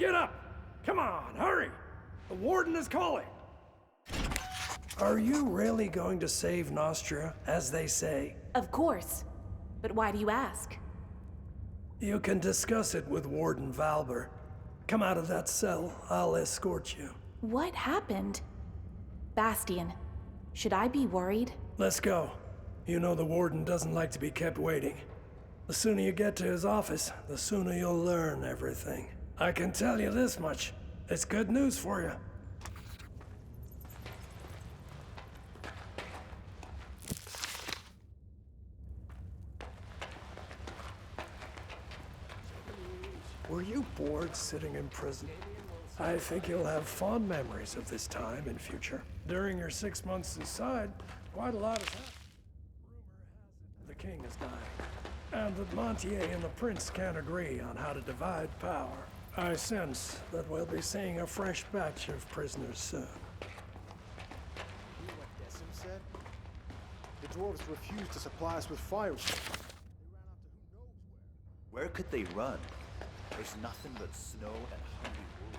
get up! Come on, hurry! The warden is calling! Are you really going to save Nostria, as they say? Of course. But why do you ask? You can discuss it with Warden Valber. Come out of that cell, I'll escort you. What happened? Bastian, should I be worried? Let's go. You know the warden doesn't like to be kept waiting. The sooner you get to his office, the sooner you'll learn everything. I can tell you this much. It's good news for you. Were you bored sitting in prison? I think you'll have fond memories of this time in future. During your 6 months inside, quite a lot has happened. Rumor has it the king is dying, and that Montier and the prince can't agree on how to divide power. I sense that we'll be seeing a fresh batch of prisoners soon. You hear what Decim said? The dwarves refused to supply us with firewood. They ran out to who knows where. Where could they run? There's nothing but snow and hungry wolves.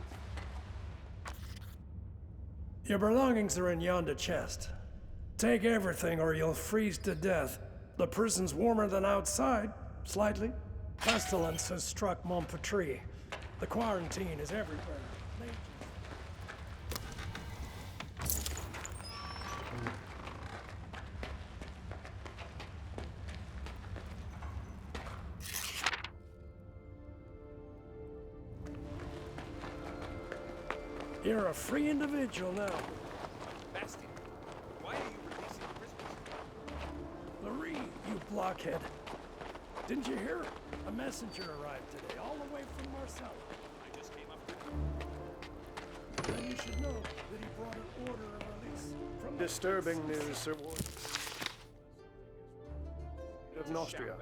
Your belongings are in yonder chest. Take everything or you'll freeze to death. The prison's warmer than outside, slightly. Pestilence has struck Montpetrie. The quarantine is everywhere. You're a free individual now. Bastian, why are you releasing prisoners? Marie, you blockhead. Didn't you hear? A messenger arrived today, all the way from Marcella. I just came up with Then you should know that he brought an order of release from Disturbing news, Sir Warden. Of Nostria.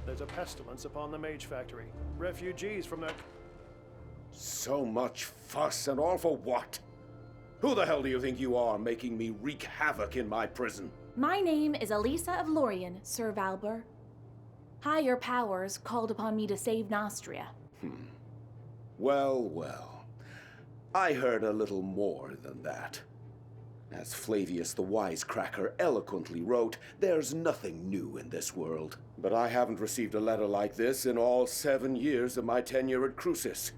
There's a pestilence upon the Mage Factory. Refugees from that... So much fuss and all for what? Who the hell do you think you are, making me wreak havoc in my prison? My name is Elisa of Lorien, Sir Valber. Higher powers called upon me to save Nostria. Well, well. I heard a little more than that. As Flavius the Wisecracker eloquently wrote, there's nothing new in this world. But I haven't received a letter like this in all 7 years of my tenure at Crucis.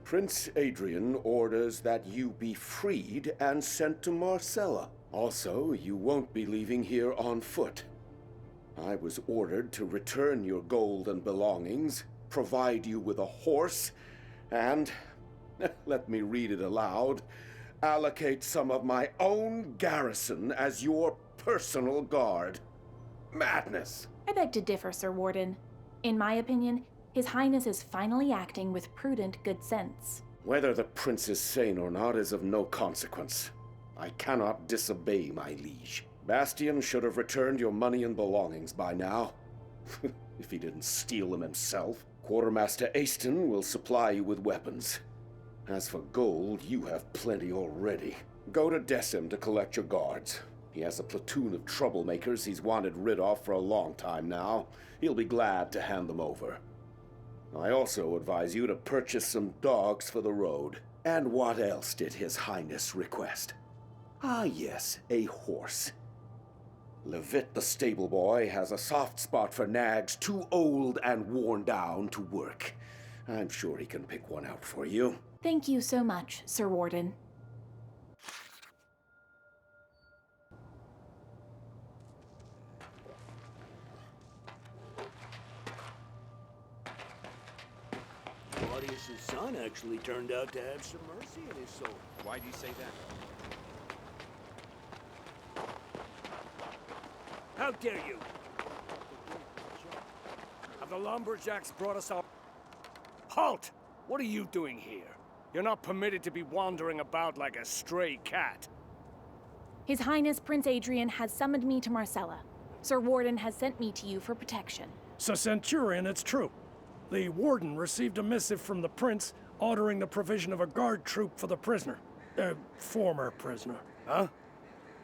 Prince Adrian orders that you be freed and sent to Marcella. Also, you won't be leaving here on foot. I was ordered to return your gold and belongings, provide you with a horse, and, let me read it aloud, allocate some of my own garrison as your personal guard. Madness! I beg to differ, Sir Warden. In my opinion, His Highness is finally acting with prudent good sense. Whether the prince is sane or not is of no consequence. I cannot disobey my liege. Bastian should have returned your money and belongings by now. If he didn't steal them himself. Quartermaster Aston will supply you with weapons. As for gold, you have plenty already. Go to Decim to collect your guards. He has a platoon of troublemakers he's wanted rid of for a long time now. He'll be glad to hand them over. I also advise you to purchase some dogs for the road. And what else did His Highness request? Ah yes, a horse. Levitt the stable boy has a soft spot for nags too old and worn down to work. I'm sure he can pick one out for you. Thank you so much, Sir Warden. Claudius's son actually turned out to have some mercy in his soul. Why do you say that? How dare you? Have the lumberjacks brought us out? Halt! What are you doing here? You're not permitted to be wandering about like a stray cat. His Highness Prince Adrian has summoned me to Marcella. Sir Warden has sent me to you for protection. So Centurion, it's true. The warden received a missive from the prince ordering the provision of a guard troop for the prisoner. Former prisoner. Huh?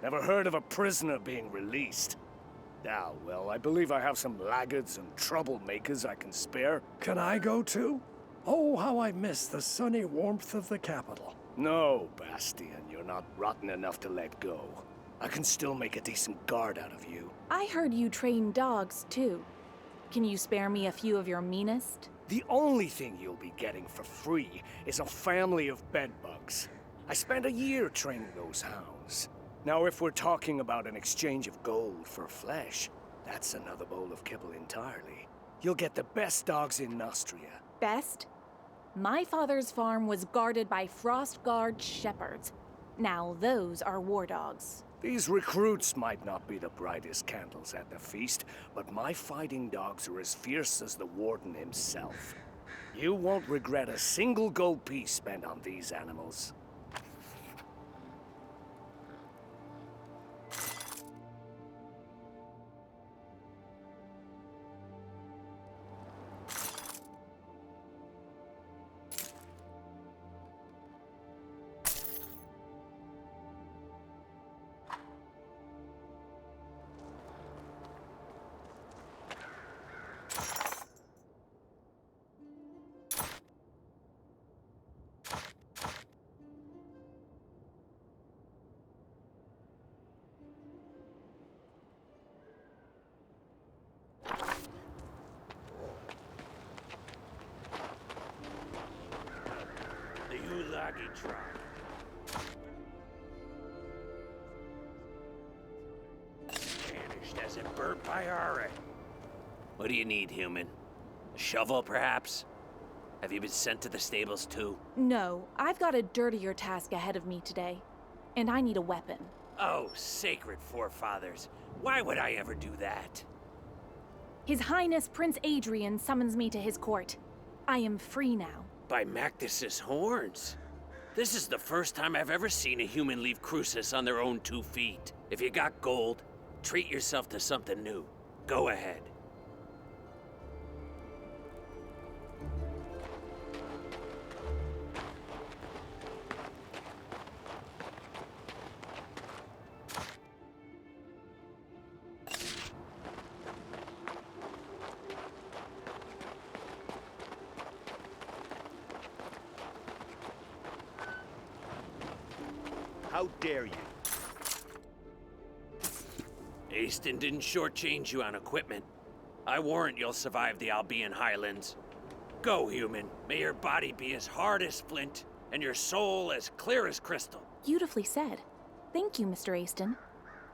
Never heard of a prisoner being released. Ah, well, I believe I have some laggards and troublemakers I can spare. Can I go too? Oh, how I miss the sunny warmth of the capital. No, Bastian, you're not rotten enough to let go. I can still make a decent guard out of you. I heard you train dogs, too. Can you spare me a few of your meanest? The only thing you'll be getting for free is a family of bedbugs. I spent a year training those hounds. Now, if we're talking about an exchange of gold for flesh, that's another bowl of kibble entirely. You'll get the best dogs in Nostria. Best? My father's farm was guarded by frost guard shepherds. Now those are war dogs. These recruits might not be the brightest candles at the feast, but my fighting dogs are as fierce as the warden himself. You won't regret a single gold piece spent on these animals. Vanished as a bird by our end. What do you need, human? A shovel, perhaps? Have you been sent to the stables, too? No, I've got a dirtier task ahead of me today. And I need a weapon. Oh, sacred forefathers. Why would I ever do that? His Highness Prince Adrian summons me to his court. I am free now. By Mactus's horns. This is the first time I've ever seen a human leave Crucis on their own 2 feet. If you got gold, treat yourself to something new. Go ahead. How dare you? Aston didn't shortchange you on equipment. I warrant you'll survive the Albion Highlands. Go, human. May your body be as hard as flint, and your soul as clear as crystal. Beautifully said. Thank you, Mr. Aston.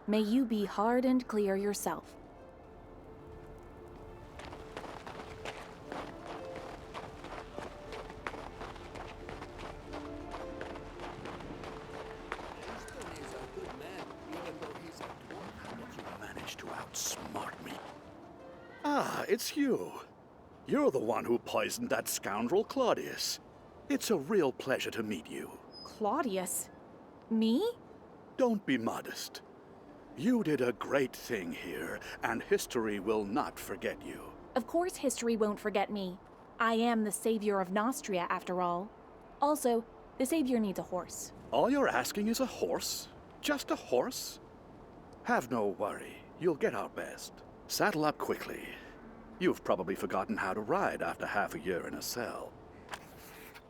May you be hard and clear yourself. Ah, it's you. You're the one who poisoned that scoundrel Claudius. It's a real pleasure to meet you. Claudius? Me? Don't be modest. You did a great thing here, and history will not forget you. Of course history won't forget me. I am the savior of Nostria, after all. Also, the savior needs a horse. All you're asking is a horse? Just a horse? Have no worry. You'll get our best. Saddle up quickly. You've probably forgotten how to ride after half a year in a cell.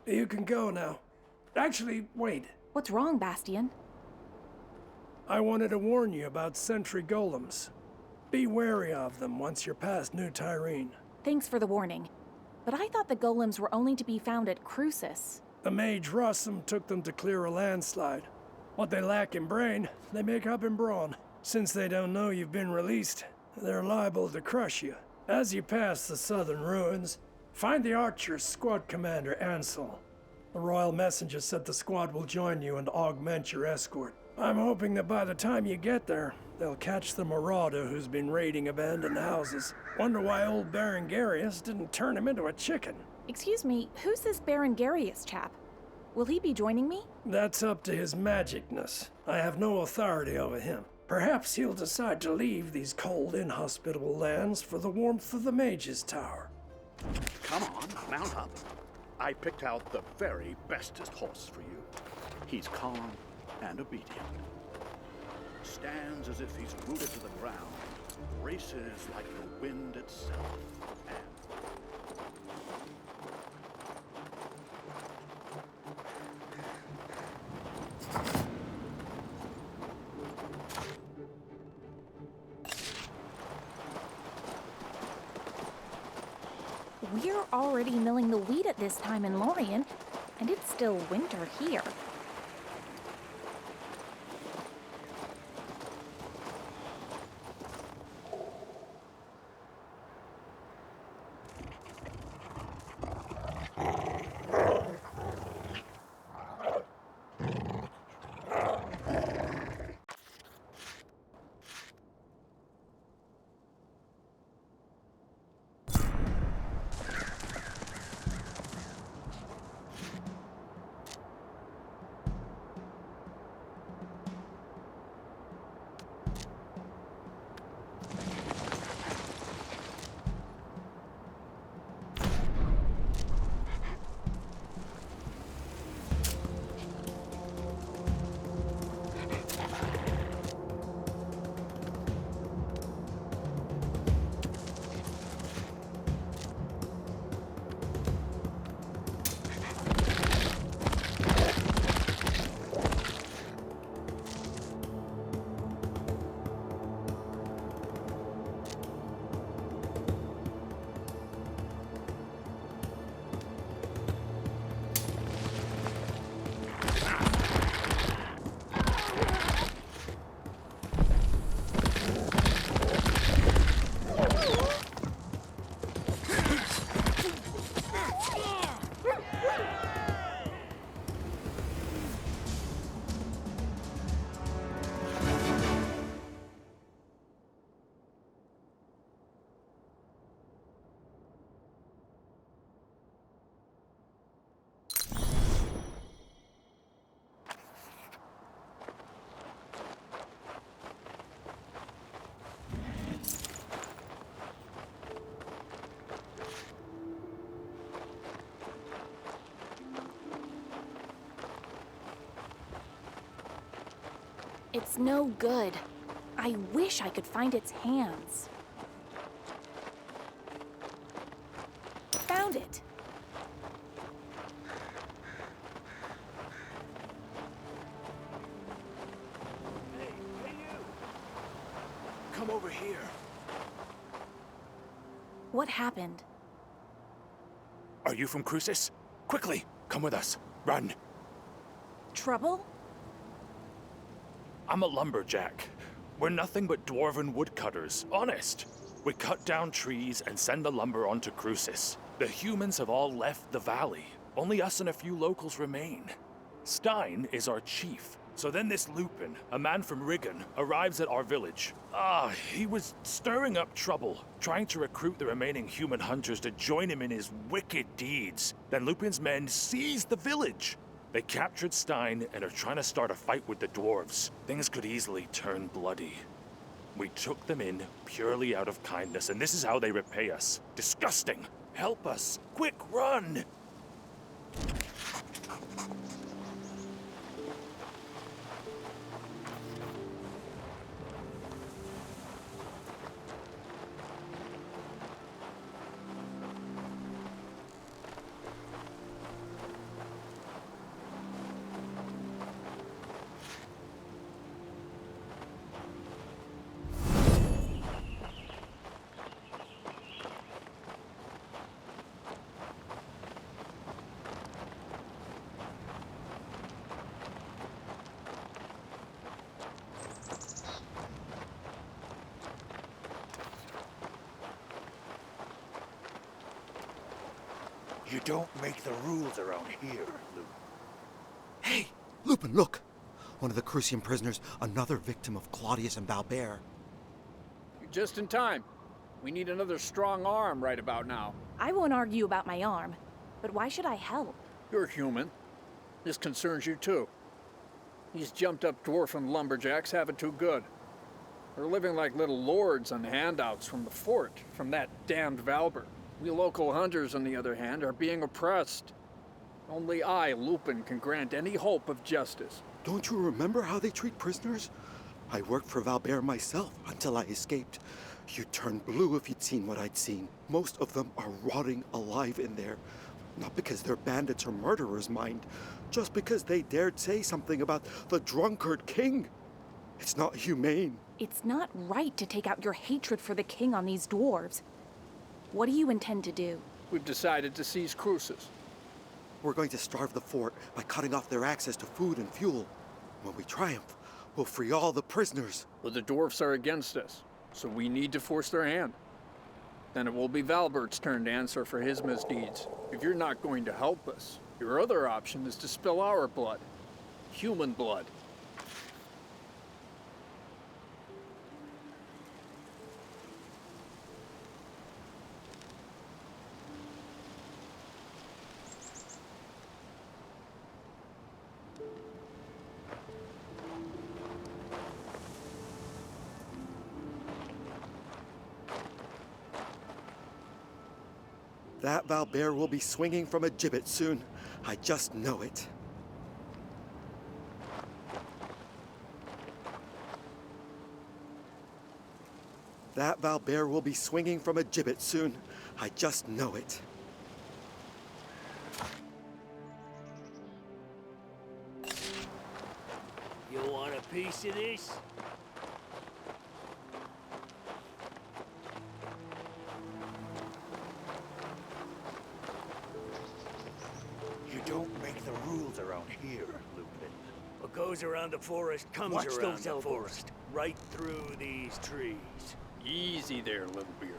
You can go now. Actually, wait. What's wrong, Bastian? I wanted to warn you about sentry golems. Be wary of them once you're past New Tyrene. Thanks for the warning. But I thought the golems were only to be found at Crucis. The mage Rossum took them to clear a landslide. What they lack in brain, they make up in brawn. Since they don't know you've been released, they're liable to crush you. As you pass the southern ruins, find the Archer's squad commander, Ansel. The royal messenger said the squad will join you and augment your escort. I'm hoping that by the time you get there, they'll catch the marauder who's been raiding abandoned houses. Wonder why old Baron Garius didn't turn him into a chicken. Excuse me, who's this Baron Garius chap? Will he be joining me? That's up to his magicness. I have no authority over him. Perhaps he'll decide to leave these cold, inhospitable lands for the warmth of the Mage's Tower. Come on, mount up. I picked out the very bestest horse for you. He's calm and obedient. Stands as if he's rooted to the ground. Races like the wind itself. And We're already milling the wheat at this time in Lorien, and it's still winter here. It's no good. I wish I could find its hands. Found it. Hey, you! Come over here. What happened? Are you from Crucis? Quickly, come with us. Run. Trouble? I'm a lumberjack. We're nothing but dwarven woodcutters, honest. We cut down trees and send the lumber onto Crucis. The humans have all left the valley. Only us and a few locals remain. Stein is our chief. So then this Lupin, a man from Riggin, arrives at our village. He was stirring up trouble, trying to recruit the remaining human hunters to join him in his wicked deeds. Then Lupin's men seized the village. They captured Stein and are trying to start a fight with the dwarves. Things could easily turn bloody. We took them in purely out of kindness, and this is how they repay us. Disgusting! Help us! Quick, run! You don't make the rules around here, Luke. Hey, Lupin, look! One of the Crucian prisoners, another victim of Claudius and Balbert. You're just in time. We need another strong arm right about now. I won't argue about my arm, but why should I help? You're human. This concerns you too. These jumped-up dwarfen lumberjacks have it too good. They're living like little lords on handouts from the fort, from that damned Valbert. We local hunters, on the other hand, are being oppressed. Only I, Lupin, can grant any hope of justice. Don't you remember how they treat prisoners? I worked for Valbert myself until I escaped. You'd turn blue if you'd seen what I'd seen. Most of them are rotting alive in there. Not because they're bandits or murderers, mind. Just because they dared say something about the drunkard king. It's not humane. It's not right to take out your hatred for the king on these dwarves. What do you intend to do? We've decided to seize cruises. We're going to starve the fort by cutting off their access to food and fuel. When we triumph, we'll free all the prisoners. But the dwarfs are against us, so we need to force their hand. Then it will be Valbert's turn to answer for his misdeeds. If you're not going to help us, your other option is to spill our blood. Human blood. That Valbert will be swinging from a gibbet soon. I just know it. That Valbert will be swinging from a gibbet soon. I just know it. You want a piece of this? You don't make the rules around here, Lupin. What goes around the forest comes Watch around those the elbows. forest. Right through these trees. Easy there, little beard.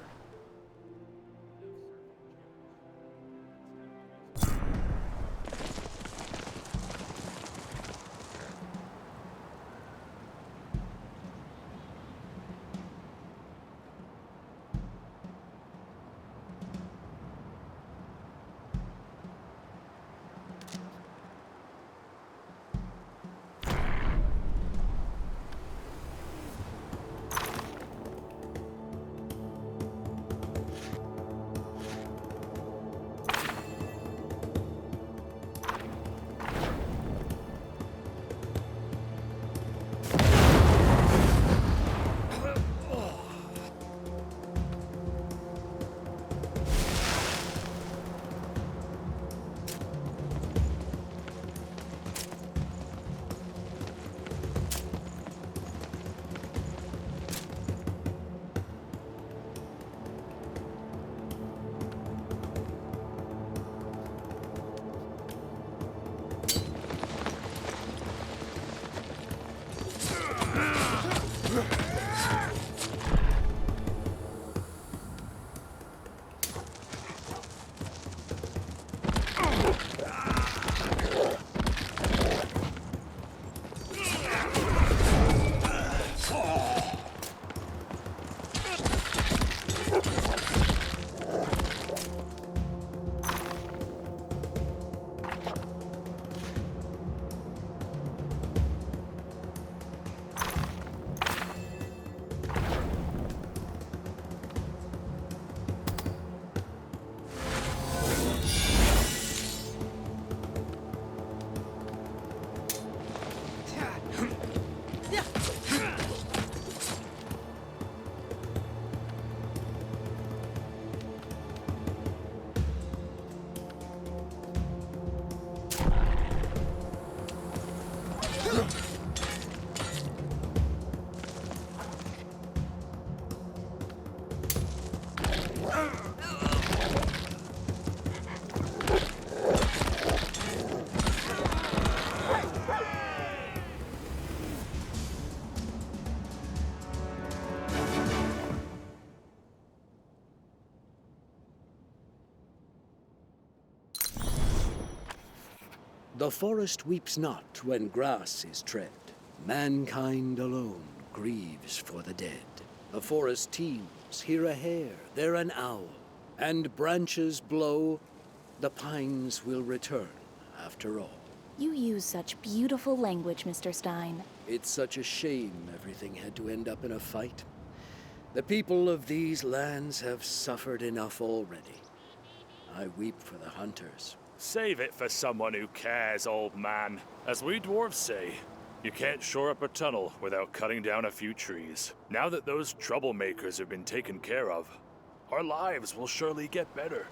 The forest weeps not when grass is tread. Mankind alone grieves for the dead. The forest teems, here a hare, there an owl, and branches blow, the pines will return after all. You use such beautiful language, Mr. Stein. It's such a shame everything had to end up in a fight. The people of these lands have suffered enough already. I weep for the hunters. Save it for someone who cares, old man. As we dwarves say, you can't shore up a tunnel without cutting down a few trees. Now that those troublemakers have been taken care of, our lives will surely get better.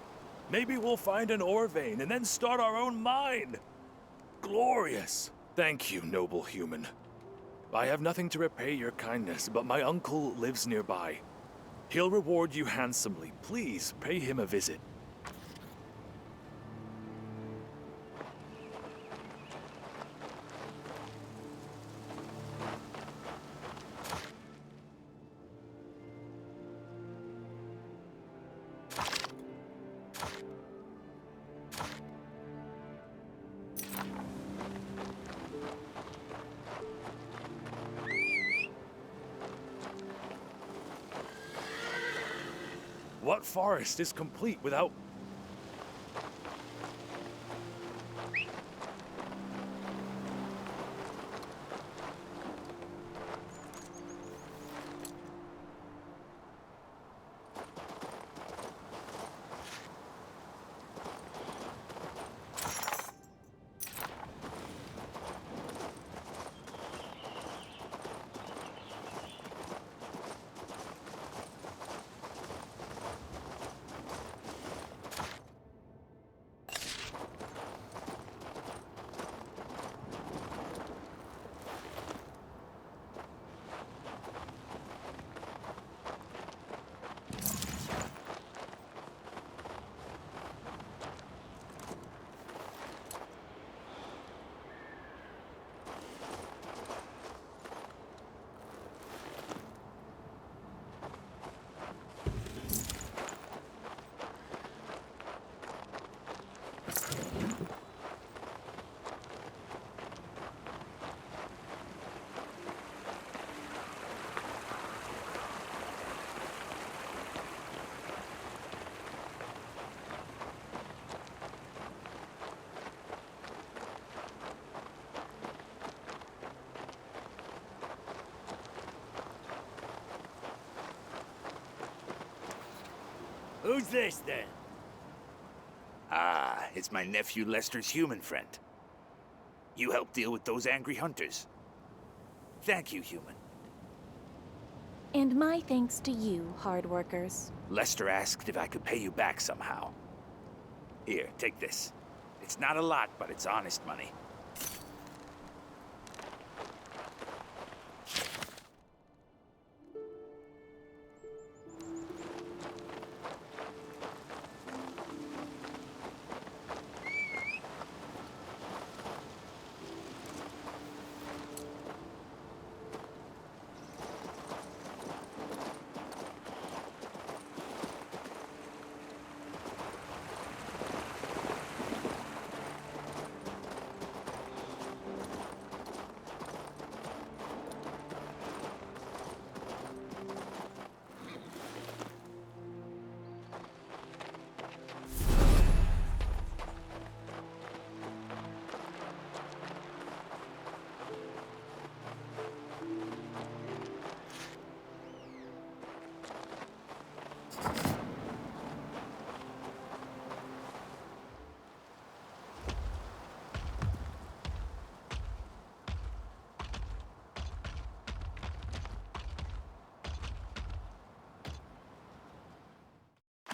Maybe we'll find an ore vein and then start our own mine. Glorious. Thank you, noble human. I have nothing to repay your kindness, but my uncle lives nearby. He'll reward you handsomely. Please pay him a visit. What forest is complete without... Who's this, then? Ah, it's my nephew Lester's human friend. You helped deal with those angry hunters. Thank you, human. And my thanks to you, hard workers. Lester asked if I could pay you back somehow. Here, take this. It's not a lot, but it's honest money.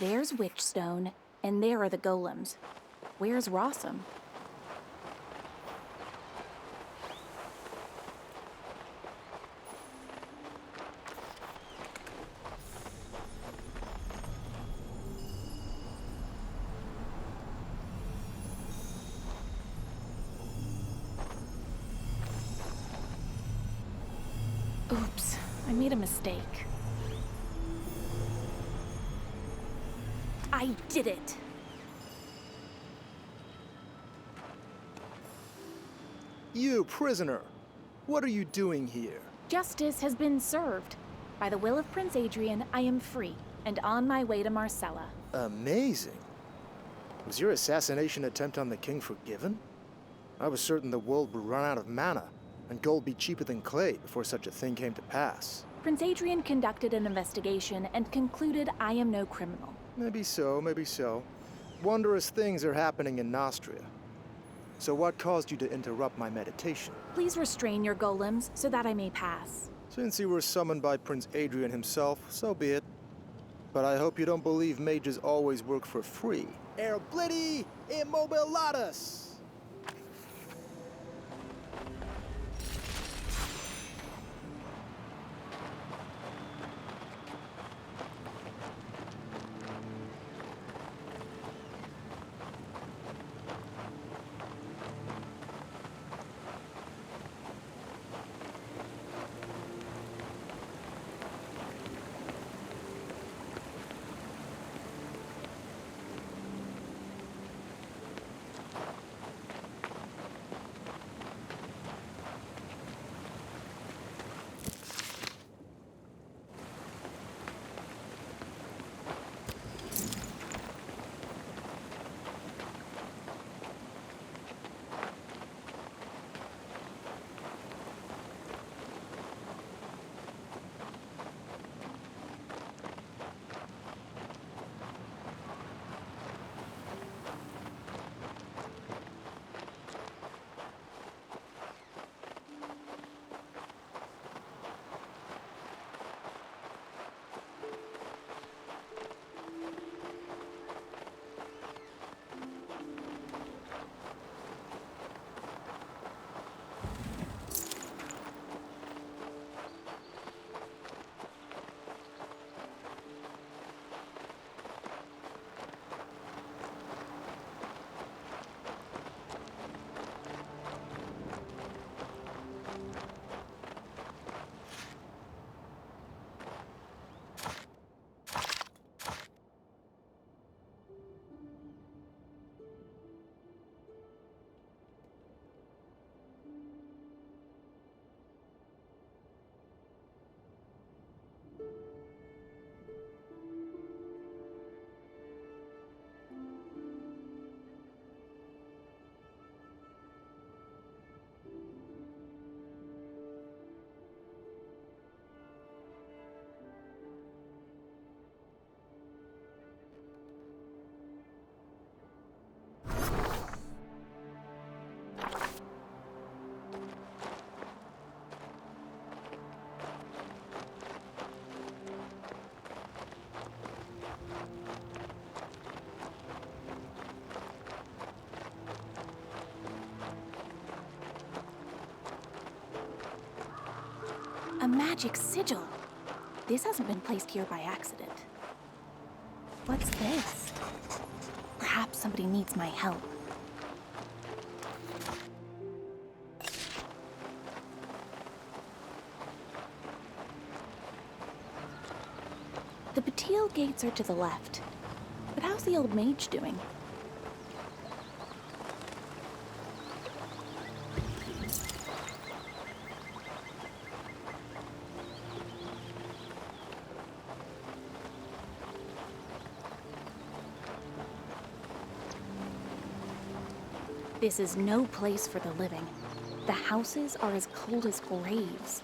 There's Witchstone, and there are the golems. Where's Rossum? Oops, I made a mistake. I did it! You, prisoner! What are you doing here? Justice has been served. By the will of Prince Adrian, I am free, and on my way to Marcella. Amazing. Was your assassination attempt on the king forgiven? I was certain the world would run out of mana, and gold be cheaper than clay before such a thing came to pass. Prince Adrian conducted an investigation and concluded I am no criminal. Maybe so, maybe so. Wondrous things are happening in Nostria. So what caused you to interrupt my meditation? Please restrain your golems so that I may pass. Since you were summoned by Prince Adrian himself, so be it. But I hope you don't believe mages always work for free. Erblidi immobilatus! magic sigil. This hasn't been placed here by accident. What's this? Perhaps somebody needs my help. The Patil gates are to the left. But how's the old mage doing? This is no place for the living. The houses are as cold as graves.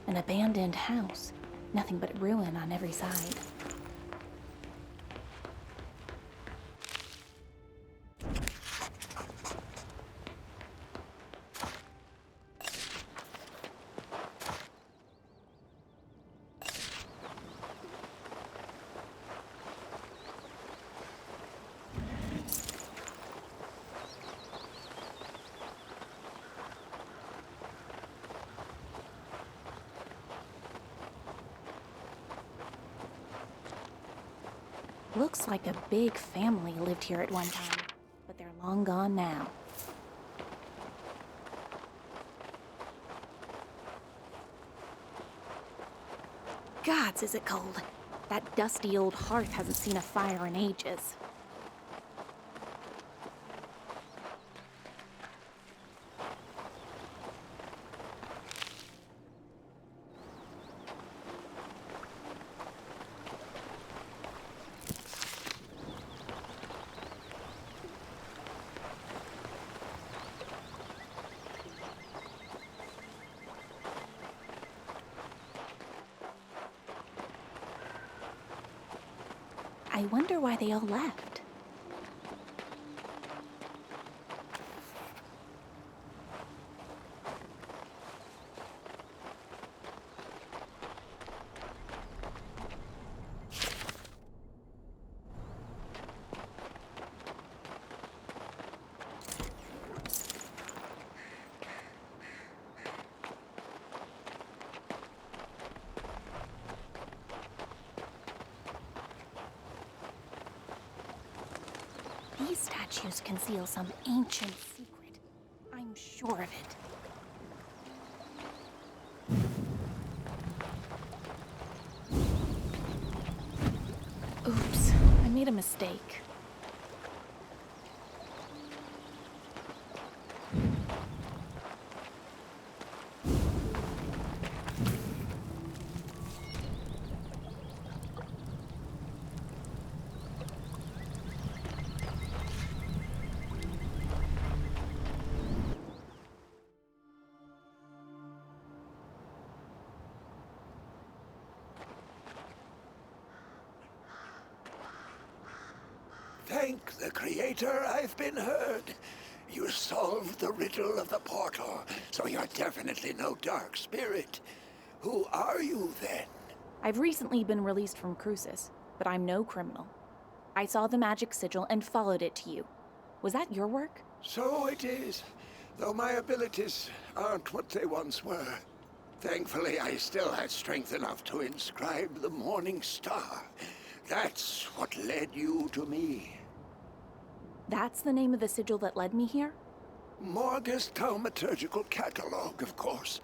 An abandoned house. Nothing but ruin on every side. Looks like a big family lived here at one time, but they're long gone now. Gods, is it cold? That dusty old hearth hasn't seen a fire in ages. I wonder why they all left. These statues conceal some ancient secret. I'm sure of it. Oops, I made a mistake. Thank the Creator, I've been heard. You solved the riddle of the portal, so you're definitely no dark spirit. Who are you, then? I've recently been released from Crucis, but I'm no criminal. I saw the magic sigil and followed it to you. Was that your work? So it is, though my abilities aren't what they once were. Thankfully, I still had strength enough to inscribe the Morning Star. That's what led you to me. That's the name of the sigil that led me here? Morgus Thaumaturgical Catalog, of course.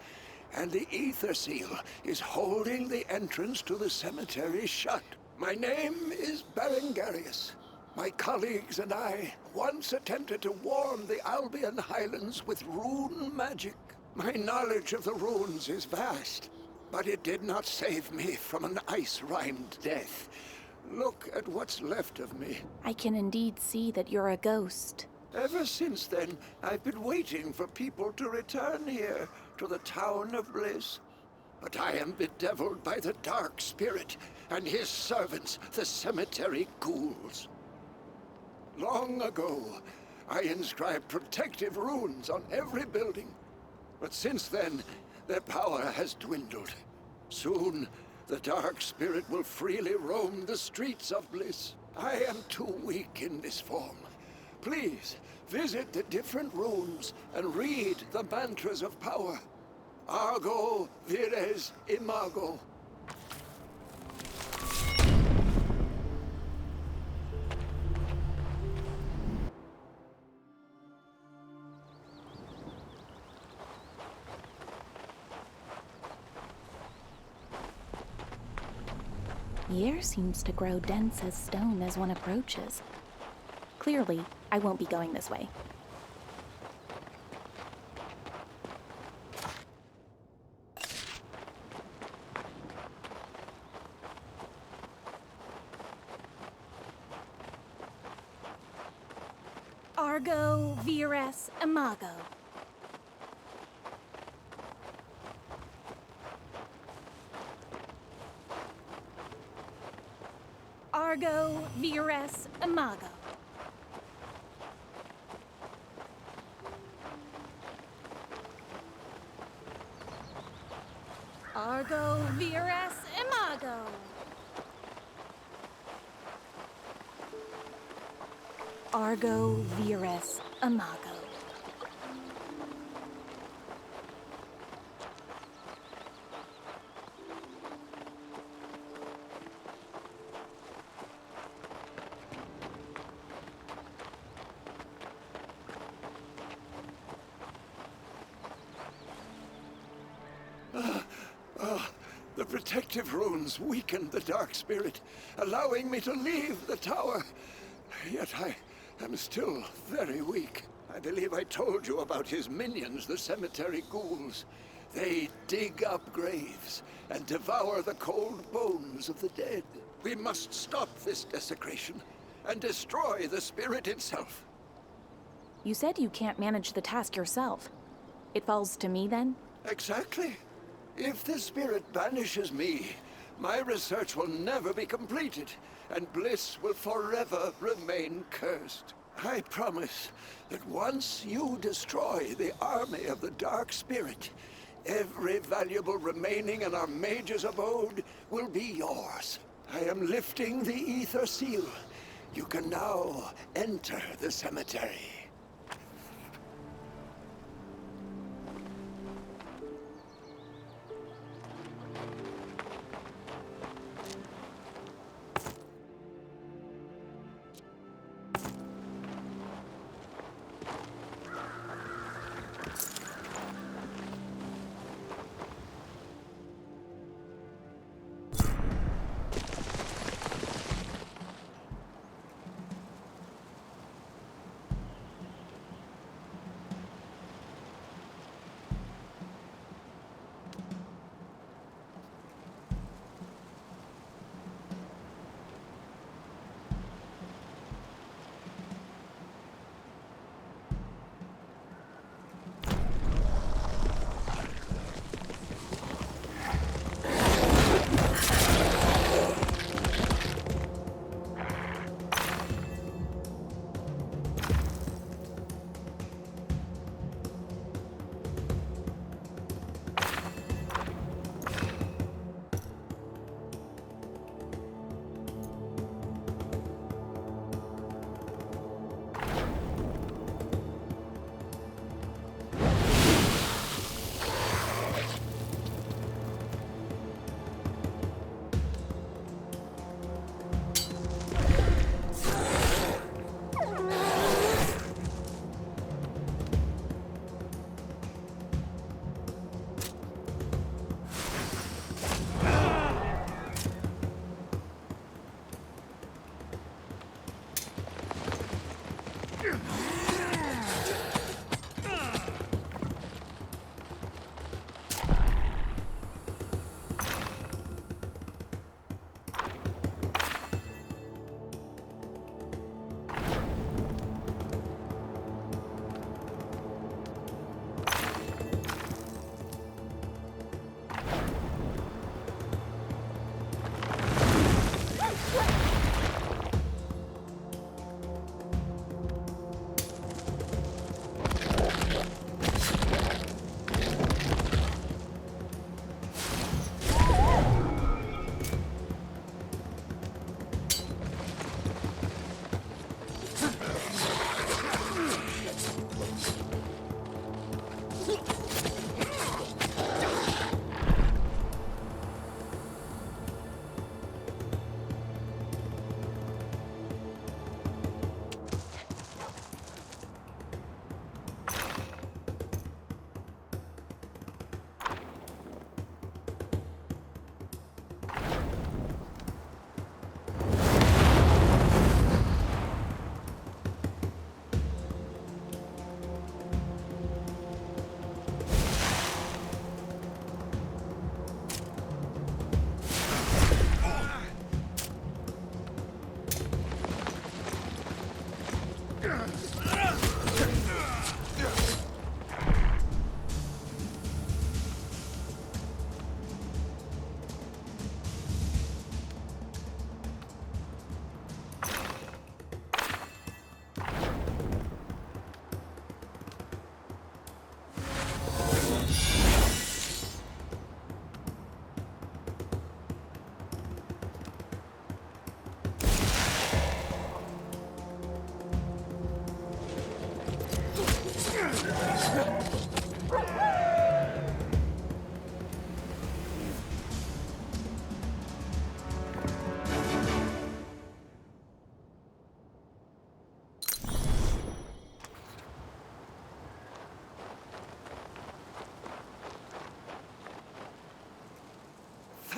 And the Ether Seal is holding the entrance to the cemetery shut. My name is Berengarius. My colleagues and I once attempted to warm the Albion Highlands with rune magic. My knowledge of the runes is vast, but it did not save me from an ice-rhymed death. Look at what's left of me. I can indeed see that you're a ghost. Ever since then, I've been waiting for people to return here, to the Town of Bliss. But I am bedeviled by the Dark Spirit and his servants, the cemetery ghouls. Long ago, I inscribed protective runes on every building. But since then, their power has dwindled. Soon, the dark spirit will freely roam the streets of bliss. I am too weak in this form. Please, visit the different rooms and read the mantras of power. Argo vires imago. The air seems to grow dense as stone as one approaches. Clearly, I won't be going this way. Argo vires imago. Argo vires imago. Argo vires imago. Argo vires imago. The protective runes weakened the dark spirit, allowing me to leave the tower. Yet I am still very weak. I believe I told you about his minions, the cemetery ghouls. They dig up graves and devour the cold bones of the dead. We must stop this desecration and destroy the spirit itself. You said you can't manage the task yourself. It falls to me then? Exactly. If the spirit banishes me, my research will never be completed, and Bliss will forever remain cursed. I promise that once you destroy the army of the Dark Spirit, every valuable remaining in our mage's abode will be yours. I am lifting the Ether Seal. You can now enter the cemetery.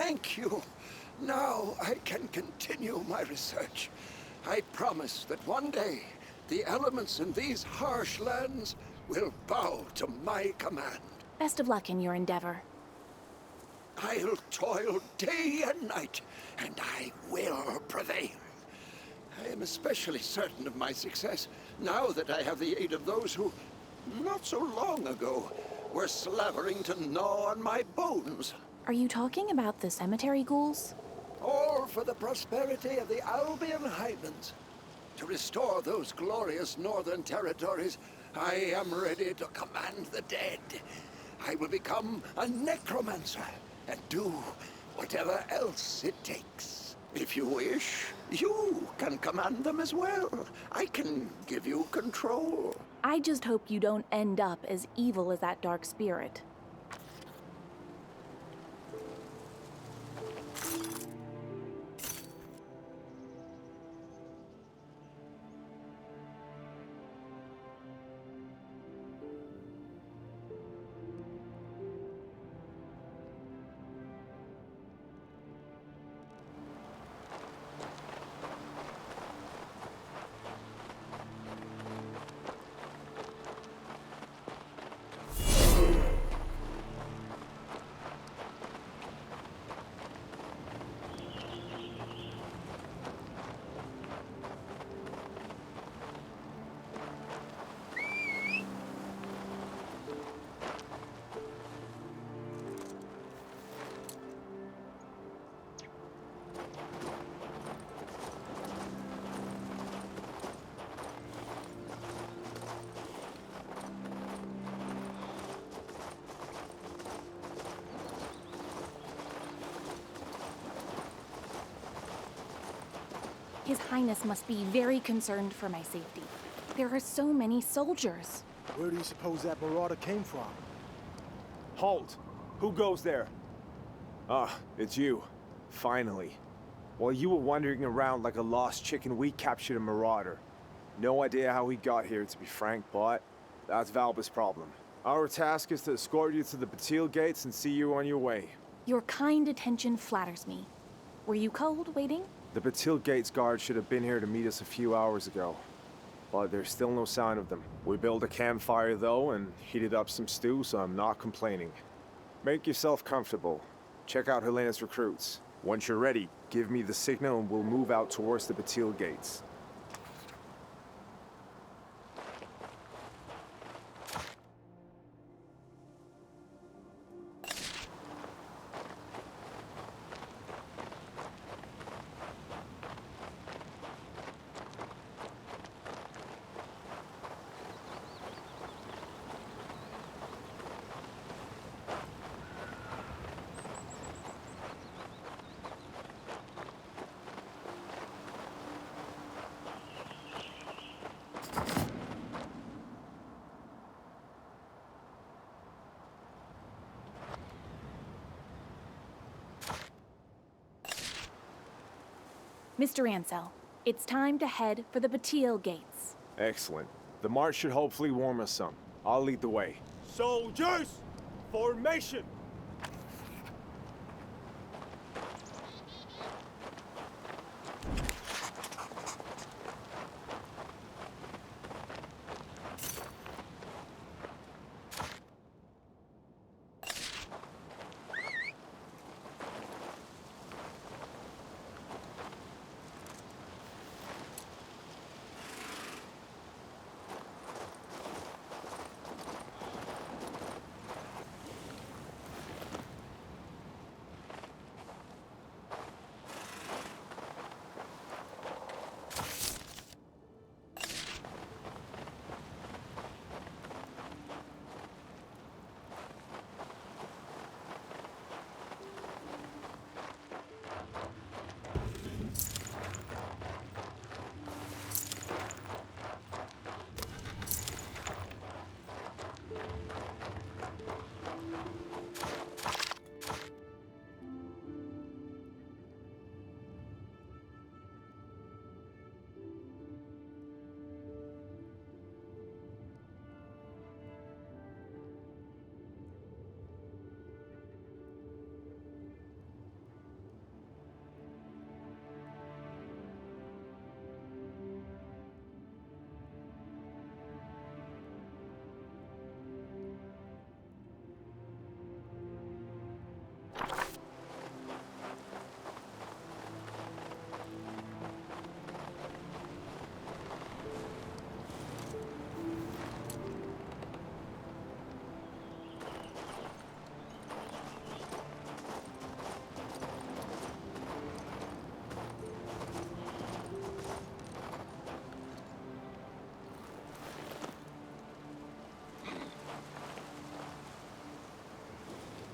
Thank you. Now I can continue my research. I promise that one day, the elements in these harsh lands will bow to my command. Best of luck in your endeavor. I'll toil day and night, and I will prevail. I am especially certain of my success now that I have the aid of those who, not so long ago, were slavering to gnaw on my bones. Are you talking about the cemetery ghouls? All for the prosperity of the Albion Highlands. To restore those glorious northern territories, I am ready to command the dead. I will become a necromancer and do whatever else it takes. If you wish, you can command them as well. I can give you control. I just hope you don't end up as evil as that dark spirit. His Highness must be very concerned for my safety. There are so many soldiers. Where do you suppose that marauder came from? Halt! Who goes there? Ah, it's you. Finally. While you were wandering around like a lost chicken, we captured a marauder. No idea how he got here, to be frank, but that's Valba's problem. Our task is to escort you to the Batil gates and see you on your way. Your kind attention flatters me. Were you cold waiting? The Batil gates guard should have been here to meet us a few hours ago, but there's still no sign of them. We built a campfire though and heated up some stew, so I'm not complaining. Make yourself comfortable. Check out Helena's recruits. Once you're ready, give me the signal and we'll move out towards the Batil gates. Mr. Ansel, it's time to head for the Batil gates. Excellent. The march should hopefully warm us some. I'll lead the way. Soldiers! Formation!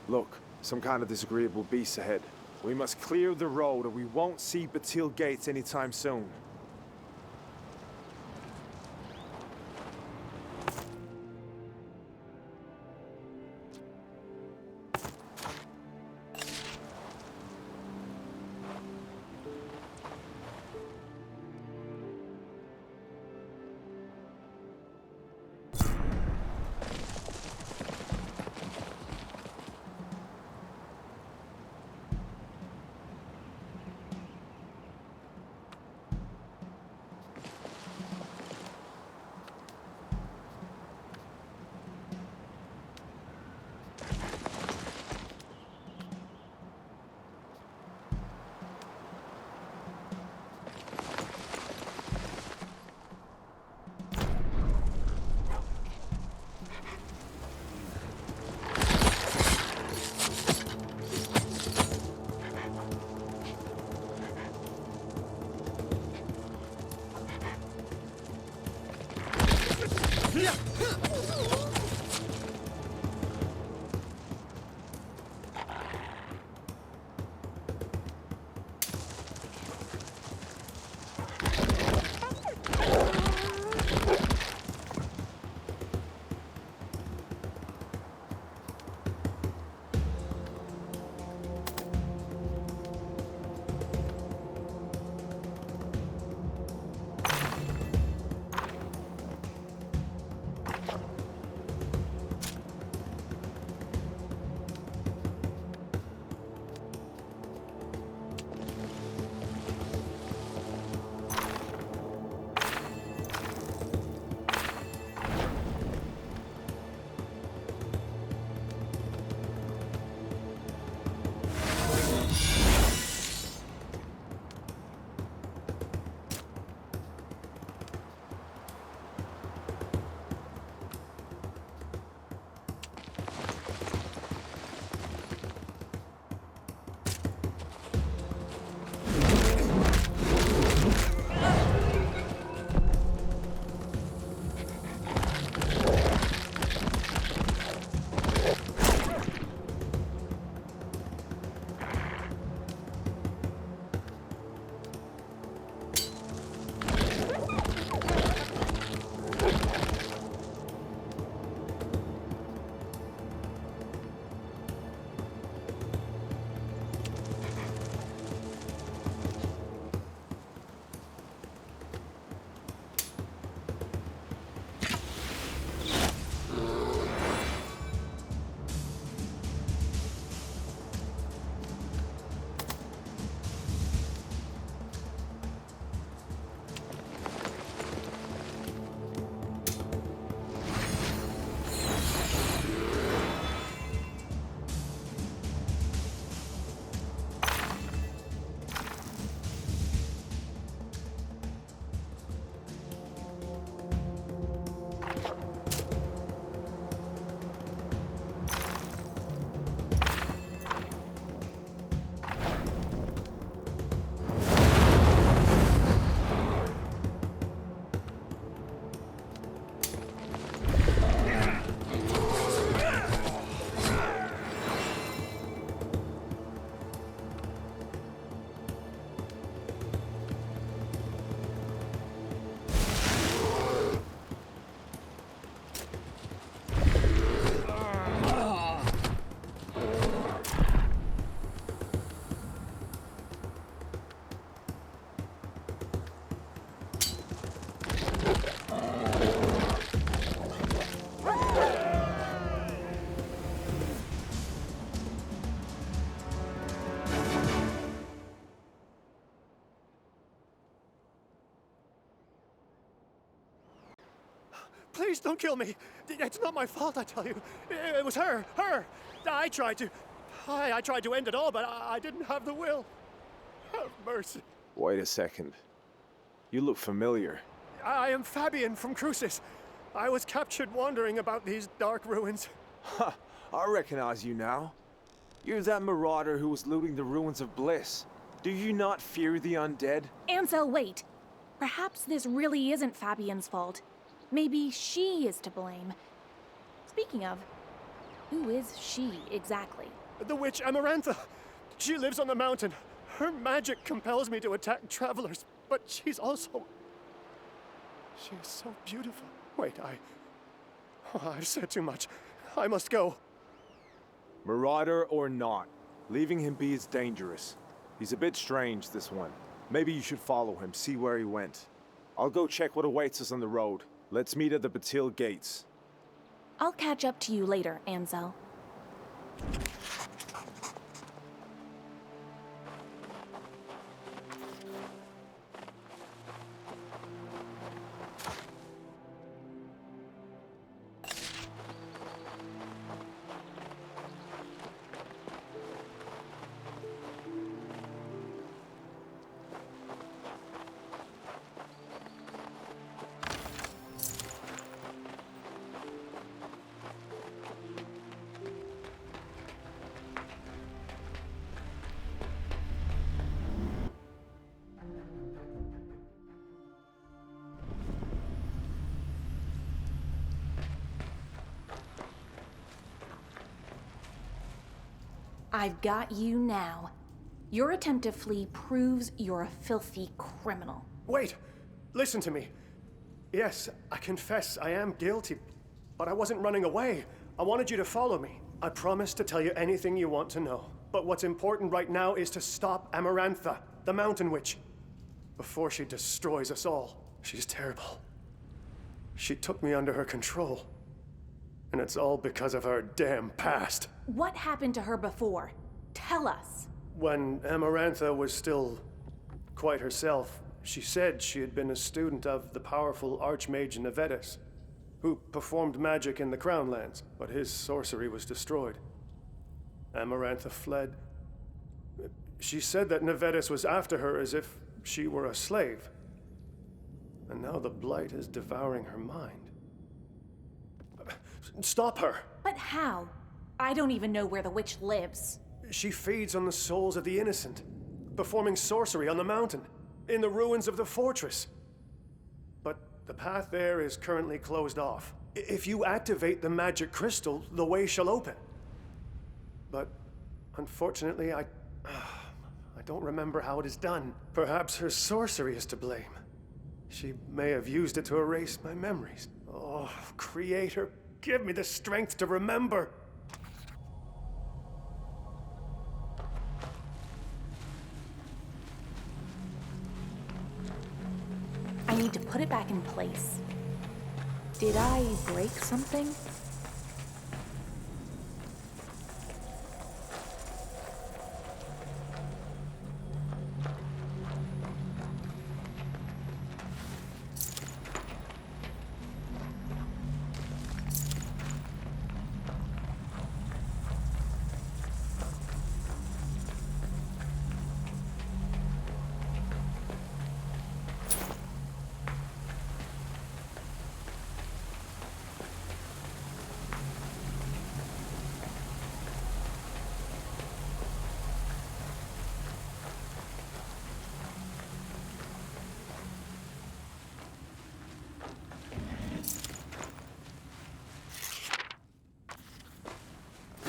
Look, some kind of disagreeable beast ahead. We must clear the road or we won't see Batil Gates anytime soon. Please don't kill me. It's not my fault, I tell you. It was her. I tried to end it all, but I didn't have the will. Have mercy. Wait a second. You look familiar. I am Fabian from Crucis. I was captured wandering about these dark ruins. Ha! I recognize you now. You're that marauder who was looting the ruins of Bliss. Do you not fear the undead? Ansel, wait. Perhaps this really isn't Fabian's fault. Maybe she is to blame. Speaking of, Who is she, exactly? The witch Amarantha. She lives on the mountain. Her magic compels me to attack travelers, but she's also... She is so beautiful. Wait, I've said too much. I must go. Marauder or not, leaving him be is dangerous. He's a bit strange, this one. Maybe you should follow him, see where he went. I'll go check what awaits us on the road. Let's meet at the Batil gates. I'll catch up to you later, Ansel. I've got you now. Your attempt to flee proves you're a filthy criminal. Wait! Listen to me. Yes, I confess I am guilty, but I wasn't running away. I wanted you to follow me. I promise to tell you anything you want to know. But what's important right now is to stop Amarantha, the Mountain Witch, before she destroys us all. She's terrible. She took me under her control. And it's all because of her damn past. What happened to her before? Tell us. When Amarantha was still quite herself, she said she had been a student of the powerful Archmage Nevetus, who performed magic in the Crown Lands, but his sorcery was destroyed. Amarantha fled. She said that Nevetus was after her as if she were a slave. And now the Blight is devouring her mind. Stop her! But how? I don't even know where the witch lives. She feeds on the souls of the innocent, performing sorcery on the mountain, in the ruins of the fortress. But the path there is currently closed off. If you activate the magic crystal, the way shall open. But unfortunately, I don't remember how it is done. Perhaps her sorcery is to blame. She may have used it to erase my memories. Oh, Creator, give me the strength to remember. I need to put it back in place. Did I break something?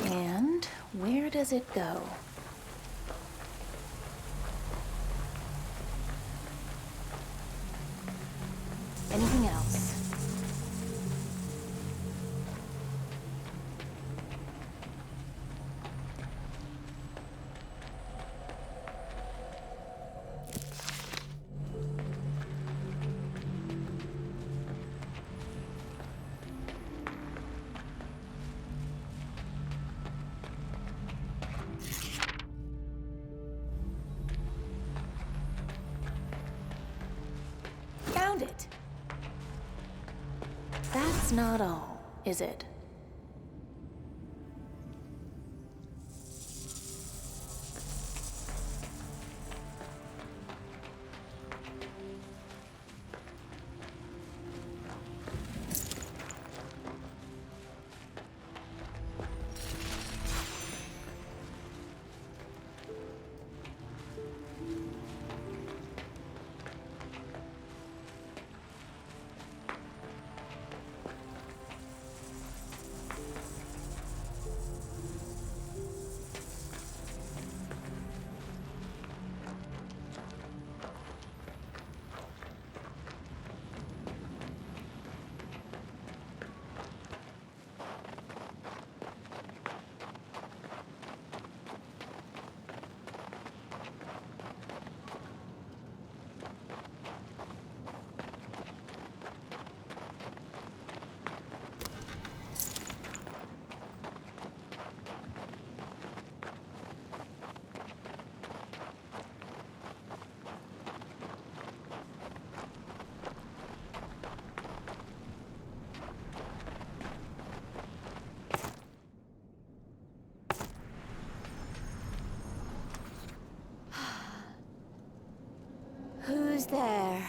And where does it go? Anything else? Found it. That's not all, is it? Who's there?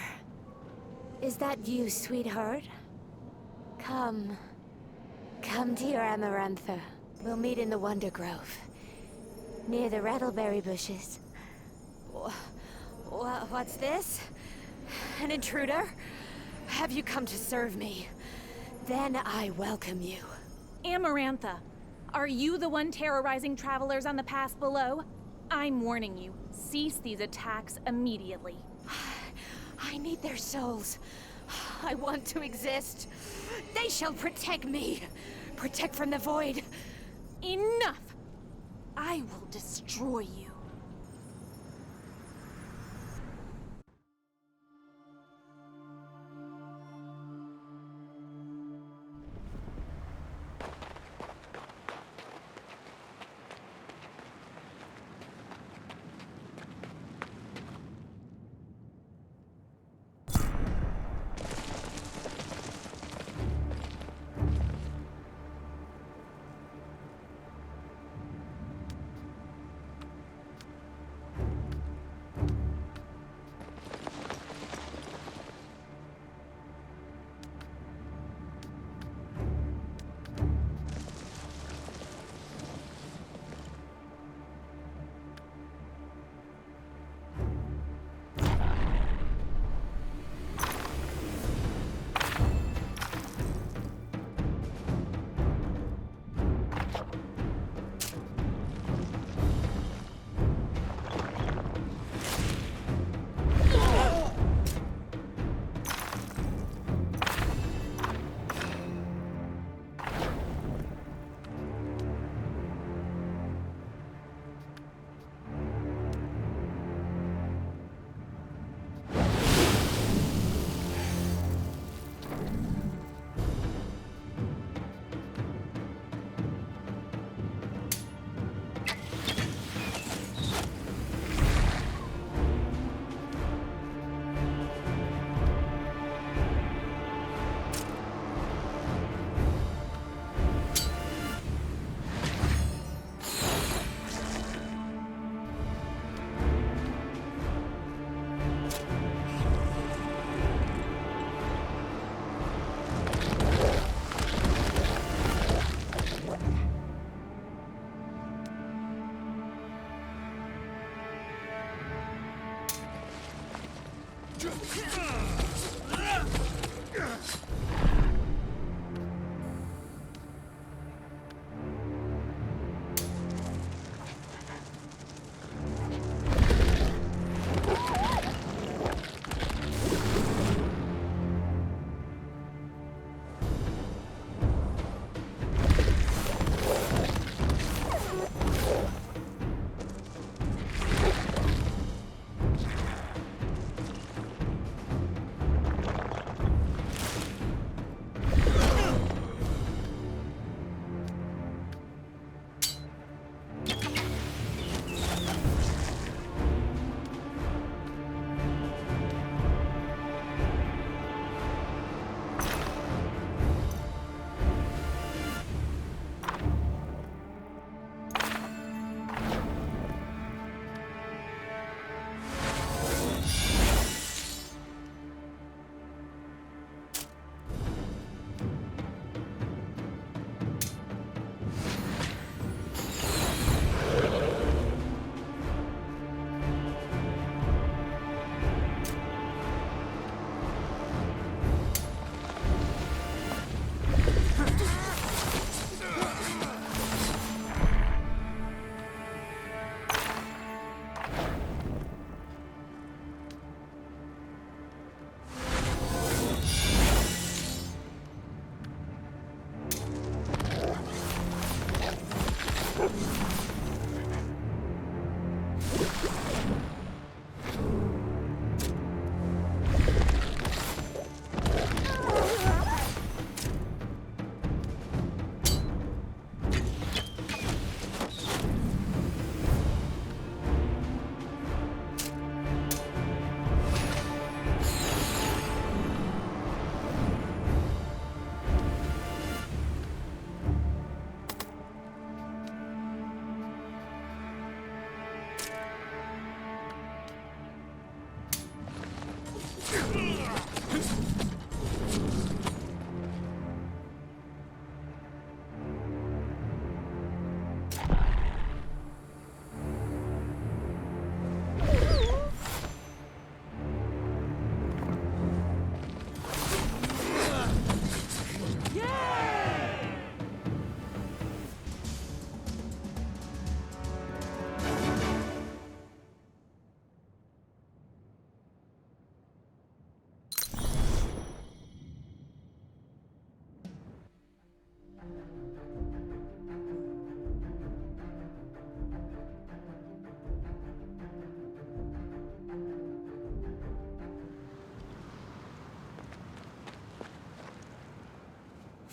Is that you, sweetheart? Come. Come to your Amarantha. We'll meet in the Wonder Grove. Near the rattleberry bushes. What's this? An intruder? Have you come to serve me? Then I welcome you. Amarantha, are you the one terrorizing travelers on the pass below? I'm warning you, cease these attacks immediately. I need their souls. I want to exist. They shall protect me. Protect from the void. Enough! I will destroy you.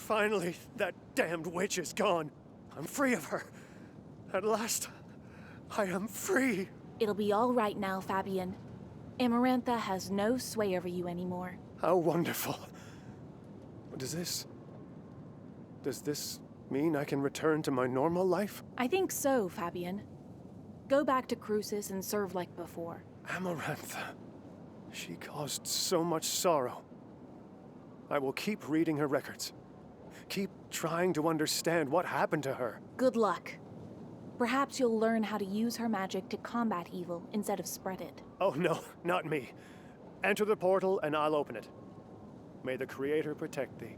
Finally, that damned witch is gone. I'm free of her. At last, I am free. It'll be all right now, Fabian. Amarantha has no sway over you anymore. How wonderful. Does this mean I can return to my normal life? I think so, Fabian. Go back to Crucis and serve like before. Amarantha. She caused so much sorrow. I will keep reading her records. Keep trying to understand what happened to her. Good luck. Perhaps you'll learn how to use her magic to combat evil instead of spread it. Oh no, not me. Enter the portal and I'll open it. May the Creator protect thee.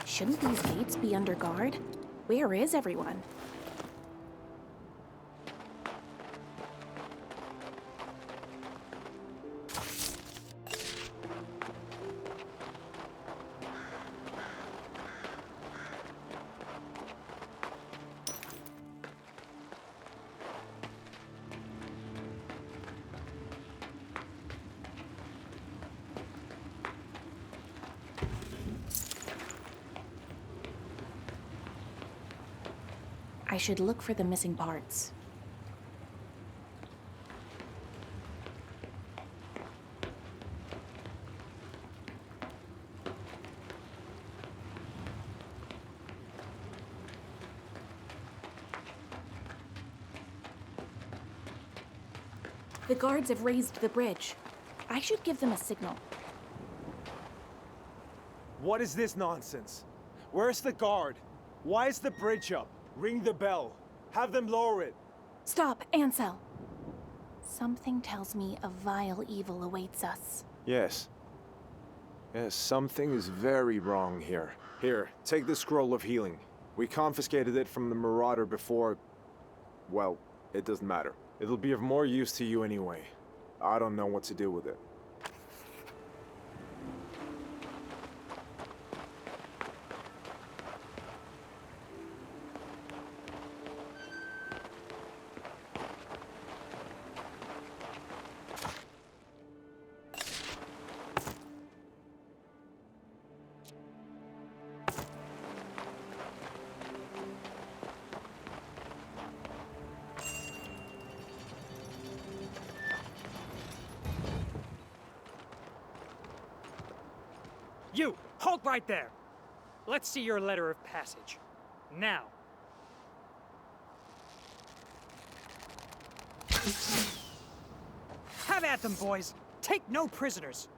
Shouldn't these gates be under guard? Where is everyone? I should look for the missing parts. The guards have raised the bridge. I should give them a signal. What is this nonsense? Where's the guard? Why is the bridge up? Ring the bell. Have them lower it. Stop, Ansel. Something tells me a vile evil awaits us. Yes. Yes, something is very wrong here. Here, take the scroll of healing. We confiscated it from the Marauder before... Well, it doesn't matter. It'll be of more use to you anyway. I don't know what to do with it. You! Halt right there! Let's see your letter of passage. Now. Have at them, boys! Take no prisoners!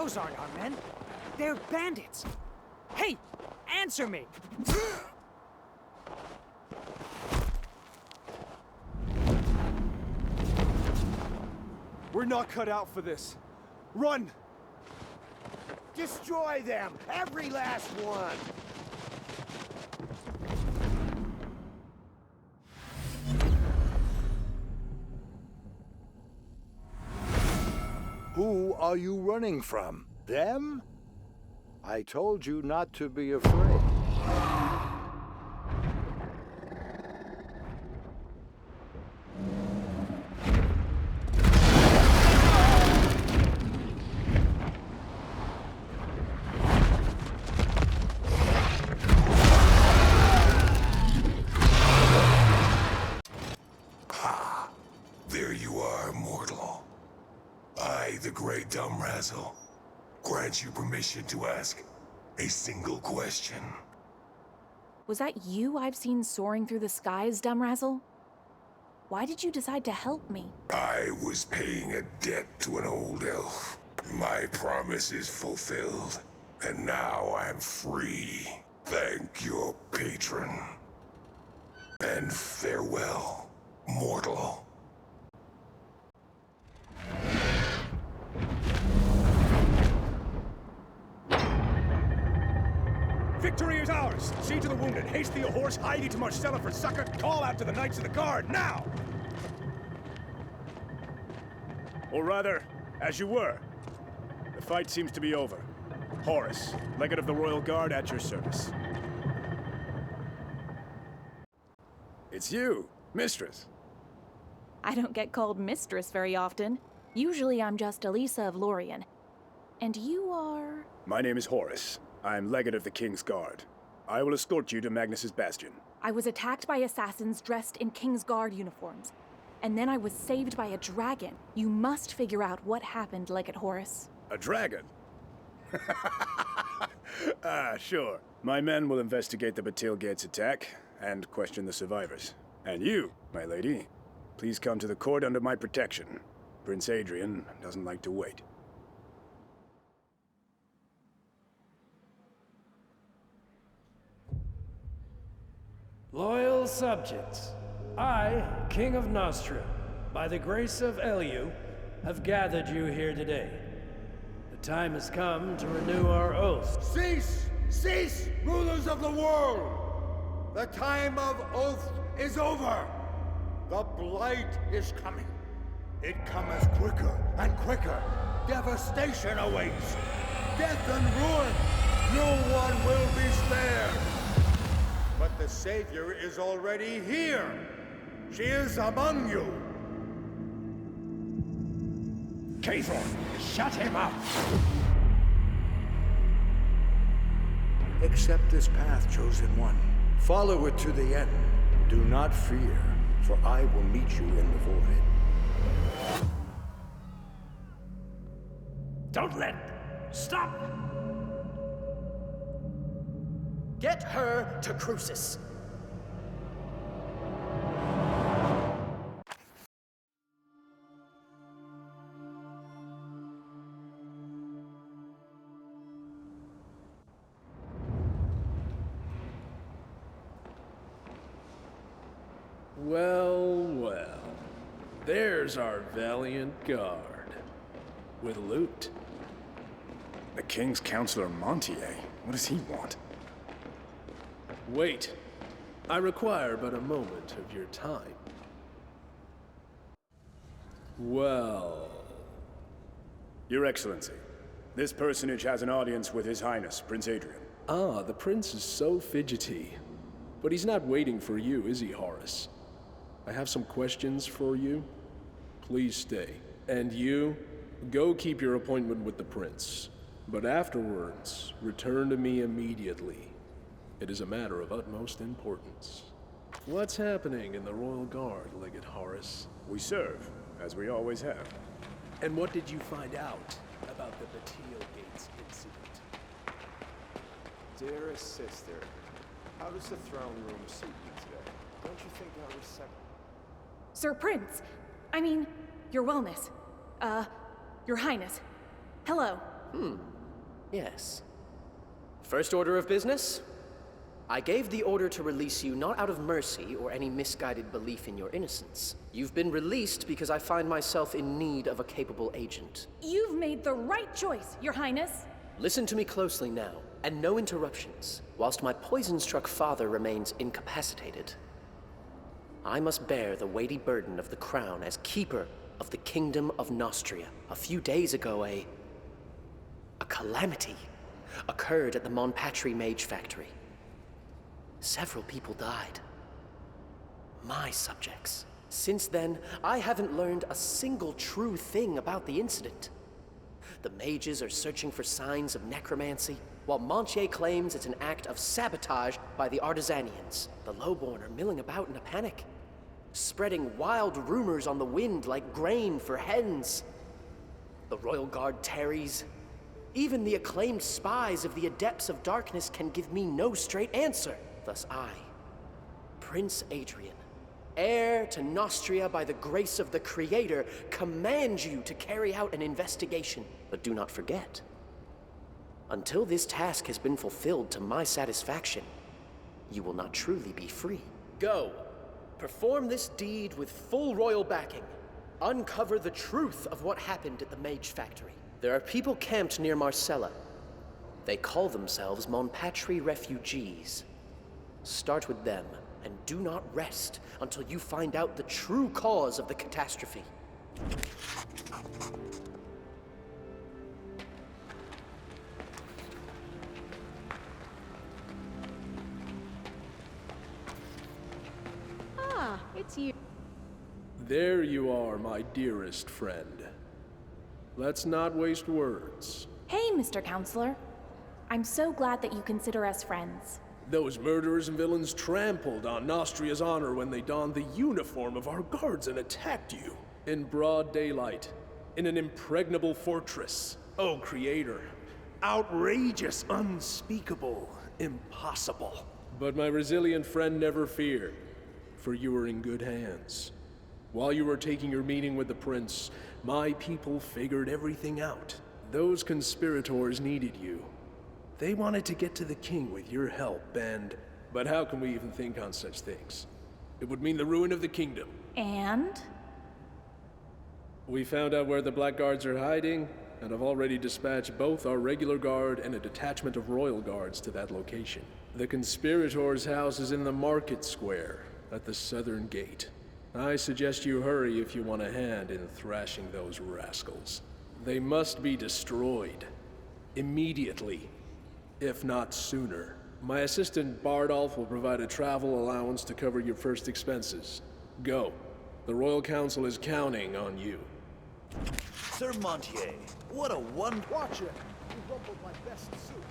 Those aren't our men. They're bandits. Hey, answer me! We're not cut out for this. Run! Destroy them! Every last one! Who are you running from? Them? I told you not to be afraid. There you are, mortal. I, the Great Dumbrazzle, grant you permission to ask a single question. Was that you I've seen soaring through the skies, Dumbrazzle? Why did you decide to help me? I was paying a debt to an old elf. My promise is fulfilled, and now I'm free. Thank your patron. And farewell, mortal. Victory is ours! See to the wounded, haste thee a horse, hie thee to Marcella for succor, call out to the Knights of the Guard, now! Or rather, as you were. The fight seems to be over. Horace, Legate of the Royal Guard, at your service. It's you, Mistress. I don't get called Mistress very often. Usually I'm just Elisa of Lorien. And you are... My name is Horace. I'm Legate of the King's Guard. I will escort you to Magnus's Bastion. I was attacked by assassins dressed in King's Guard uniforms. And then I was saved by a dragon. You must figure out what happened, Legate Horace. A dragon? Sure. My men will investigate the Batil Gates attack and question the survivors. And you, my lady, please come to the court under my protection. Prince Adrian doesn't like to wait. Loyal subjects, I, King of Nostria, by the grace of Elu, have gathered you here today. The time has come to renew our oath. Cease! Cease, rulers of the world! The time of oath is over! The blight is coming. It cometh quicker and quicker. Devastation awaits. Death and ruin. No one will be spared. But the Savior is already here. She is among you. Caithorn, shut him up! Accept this path, Chosen One. Follow it to the end. Do not fear, for I will meet you in the void. Don't let... Stop! Get her to Crucis. Well, well. There's our valiant guard. With loot. The King's Counselor Montier? What does he want? Wait. I require but a moment of your time. Well... Your Excellency, this personage has an audience with His Highness, Prince Adrian. Ah, the prince is so fidgety. But he's not waiting for you, is he, Horace? I have some questions for you. Please stay. And you, go keep your appointment with the prince. But afterwards, return to me immediately. It is a matter of utmost importance. What's happening in the Royal Guard, Legate Horace? We serve, as we always have. And what did you find out about the Batil Gates incident? Dearest sister, how does the throne room suit you today? Don't you think our reception... Sir Prince! I mean, your wellness. Your Highness. Hello. Yes. First order of business? I gave the order to release you not out of mercy or any misguided belief in your innocence. You've been released because I find myself in need of a capable agent. You've made the right choice, Your Highness. Listen to me closely now, and no interruptions. Whilst my poison-struck father remains incapacitated, I must bear the weighty burden of the crown as keeper of the Kingdom of Nostria. A few days ago, a calamity occurred at the Monpatri Mage Factory. Several people died. My subjects. Since then, I haven't learned a single true thing about the incident. The mages are searching for signs of necromancy, while Montier claims it's an act of sabotage by the Artisanians. The lowborn are milling about in a panic, spreading wild rumors on the wind like grain for hens. The Royal Guard tarries. Even the acclaimed spies of the Adepts of Darkness can give me no straight answer. Thus I, Prince Adrian, heir to Nostria by the grace of the Creator, command you to carry out an investigation. But do not forget, until this task has been fulfilled to my satisfaction, you will not truly be free. Go, perform this deed with full royal backing. Uncover the truth of what happened at the Mage Factory. There are people camped near Marcella. They call themselves Monpatri refugees. Start with them, and do not rest until you find out the true cause of the catastrophe. Ah, it's you. There you are, my dearest friend. Let's not waste words. Hey, Mr. Counselor. I'm so glad that you consider us friends. Those murderers and villains trampled on Nostria's honor when they donned the uniform of our guards and attacked you. In broad daylight, in an impregnable fortress. Oh, Creator. Outrageous, unspeakable, impossible. But my resilient friend never feared, for you were in good hands. While you were taking your meeting with the prince, my people figured everything out. Those conspirators needed you. They wanted to get to the king with your help, but how can we even think on such things? It would mean the ruin of the kingdom. And? We found out where the Blackguards are hiding, and have already dispatched both our regular guard and a detachment of royal guards to that location. The conspirators' house is in the market square, at the southern gate. I suggest you hurry if you want a hand in thrashing those rascals. They must be destroyed. Immediately. If not sooner. My assistant Bardolph will provide a travel allowance to cover your first expenses. Go. The Royal Council is counting on you. Sir Montier, what a Watch it! You rumpled my best suit.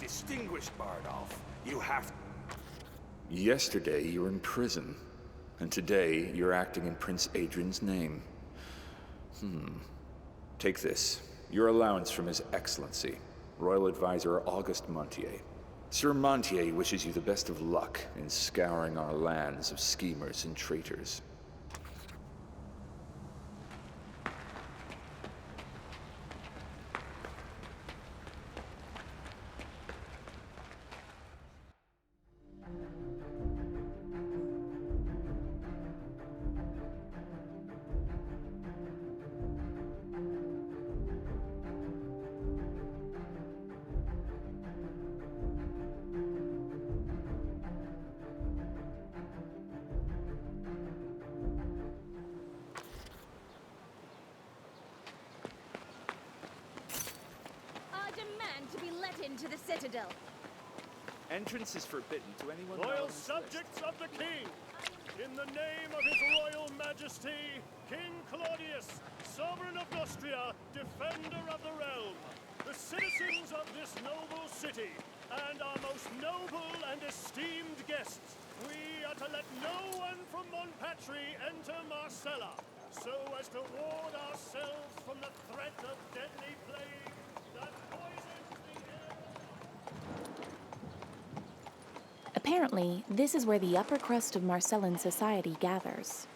distinguished Bardolph. You have... Yesterday you were in prison, and today you're acting in Prince Adrian's name. Take this. Your allowance from His Excellency, Royal Advisor Auguste Montier. Sir Montier wishes you the best of luck in scouring our lands of schemers and traitors. Into the Citadel. Entrance is forbidden to anyone. Loyal subjects of the King, in the name of His Royal Majesty, King Claudius, Sovereign of Nostria, Defender of the Realm, the citizens of this noble city, and our most noble and esteemed guests, we are to let no one from Monpatri enter Marcella, so as to ward ourselves from the threat of deadly plague that poisons the air. Apparently, this is where the upper crust of Marcellan society gathers.